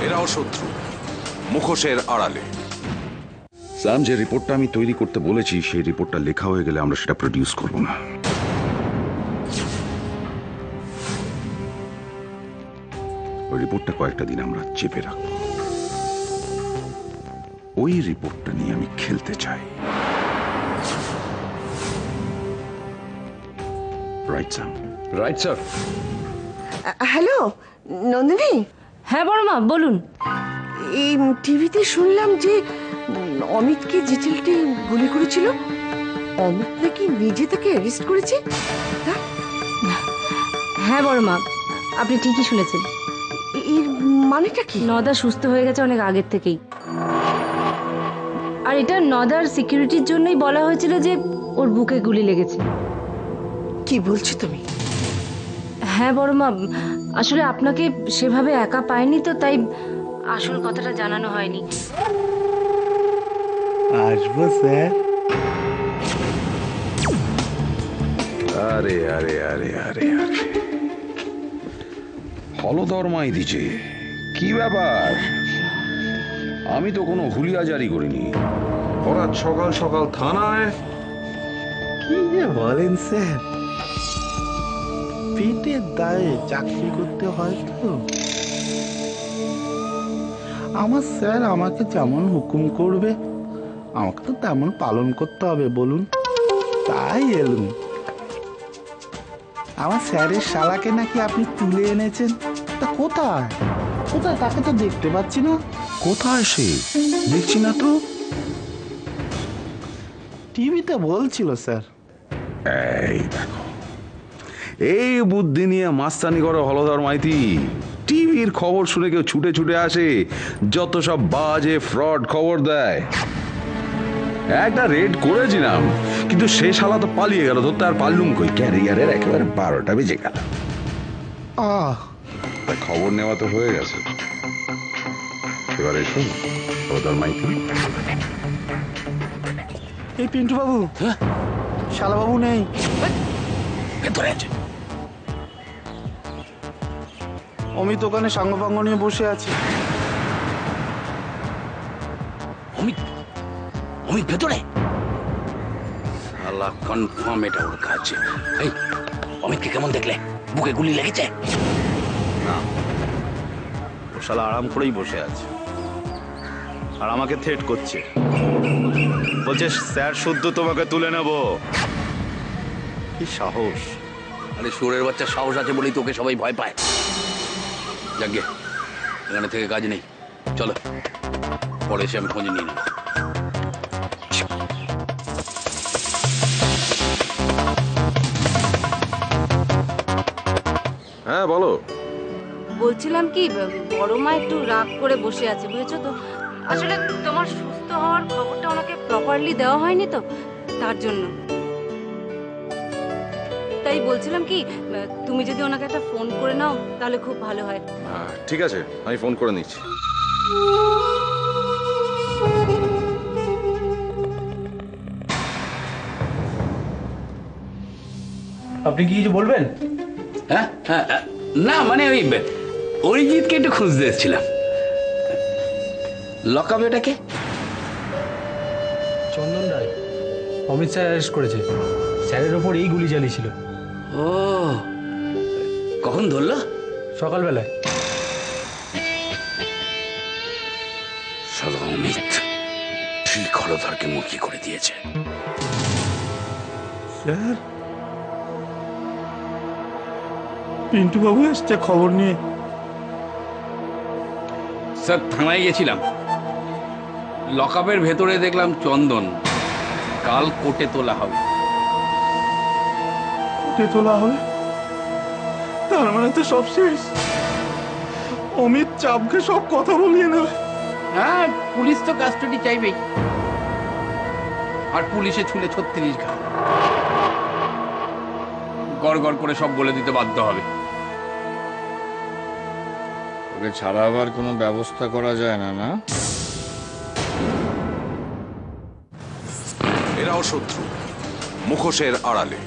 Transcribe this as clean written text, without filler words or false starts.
এরাও শত্রু, মুখোশের আড়ালে। স্যাম, যে রিপোর্টটা আমি তৈরি করতে বলেছি সেই রিপোর্টটা লেখা হয়ে গেলে আমরা সেটা প্রডিউস করব না। ওই রিপোর্টটা কয়েকটা দিন আমরা চেপে রাখব। ওই রিপোর্টটা নিয়ে আমি খেলতে চাই। Right Sam? Right sir. Hello Nandini. হ্যাঁ বড় মা বলুন। এই টিভিতে শুনলাম যে অমিতকে যে ছেলেটি গুলি করেছিল, অমিত নাকি নিজে তাকে অ্যারেস্ট করেছে। হ্যাঁ বড় মা, আপনি ঠিকই শুনেছেন। এর মানেটা কি? নদা সুস্থ হয়ে গেছে অনেক আগের থেকেই। আর এটা নদার সিকিউরিটির জন্যই বলা হয়েছিল যে ওর বুকে গুলি লেগেছে। কি বলছো তুমি? হ্যাঁ বড় মা, আসলে আপনাকে সেভাবে একা পাইনি তো, তাই আসল কথাটা জানানো হয়নি। আসবো স্যার। আরে আরে আরে আরে আরে, হলদর মাইতি যে কি ব্যাপার? আমি তো কোনো হুলিয়া জারি করিনি। হঠাৎ সকাল সকাল থানায়? কি যে বলেন স্যার, পেটের দায়ে চাকরি করতে হয় তো। আমার স্যার আমাকে যেমন হুকুম করবে আমাকে তো তেমন পালন করতে হবে, বলুন। তাই এলুম। আমার স্যারের শালাকে নাকি আপনি তুলে এনেছেন। তা কোথায় কোথায় তাকে তো দেখতে পাচ্ছি না। কোথায় সে? দেখছি না তো। টিভিতে বলছিল স্যার। এই দেখো, এই বুদ্ধি নিয়ে মাস্তানি করে হলদর মাইতি। টিভির খবর শুনে কেউ ছুটে ছুটে আসে, যত সব বাজে ফ্রড খবর দেয়। একটা রেড করেছিলাম, কিন্তু সে শালা তো পালিয়ে গেল। ধরতে আর পারলুম কই, ক্যারিয়ারের একেবারে 12টা বেজে গেল। খবর নেওয়া তো হয়ে গেছে, এবার এসো হলদর মাইতি। এই পিন্টু বাবু, শালা বাবু নেই। ভেতরে আছে। অমিত ওখানে সাঙ্গপাঙ্গ নিয়ে বসে আছে। অমিত ভেতরে? শালা কনফার্ম এটা ওর কাজ। এই অমিতকে কেমন দেখলে? বুকে গুলি লেগেছে? না, ও শালা আরাম করেই বসে আছে আর আমাকে থ্রেট করছে। বলছে স্যার শুদ্ধ তোমাকে তুলে নেব। কি সাহস! আরে সুরের বাচ্চা সাহস আছে বলেই তোকে সবাই ভয় পায়। যাকে এখানে থেকে কাজ নেই, চলো পরে এসে আমি খোঁজ নিয়ে নেব। হ্যাঁ বলো। বলছিলাম কি, বড় মা একটু রাগ করে বসে আছে, বুঝেছো তো। আসলে তোমার সুস্থ হওয়ার খবরটা ওনাকে প্রপারলি দেওয়া হয়নি তো, তার জন্য। তাই বলছিলাম কি, তুমি যদি ওনাকে একটা ফোন করে নাও তাহলে খুব ভালো হয়। ঠিক আছে, আমি ফোন করে নিচ্ছি। আপনি কি কিছু বলবেন? হ্যাঁ হ্যাঁ, না মানে ওই অরিজিৎকে একটু খুঁজতে এসেছিলাম। লকআপ এটাকে? চন্দন রায়, অমিত স্যার অ্যারেস্ট করেছে। স্যারের ওপর এই গুলি চালিয়েছিল। ও, কখন ধরলো? সকালবেলায়। শালা অমিত ঠিক হলধরকে মুখী করে দিয়েছে। স্যার, পিন্টু বাবু এসছে খবর নিয়ে। স্যার থানায় গেছিলাম, লকআপের ভেতরে দেখলাম চন্দন। কাল কোর্টে তোলা হবে। কোর্টে তোলা হবে? তার মানে তো সব শেষ। অমিত চাপকে সব কথা বলিয়ে নেবে। হ্যাঁ, পুলিশ তো কাস্টডি চাইবেই। আর পুলিশে ছুলে 36 ঘা গড় গড় করে সব বলে দিতে বাধ্য হবে। ওকে ছাড়াবার কোনো ব্যবস্থা করা যায় না? না, এরাও শত্রু, মুখোশের আড়ালে।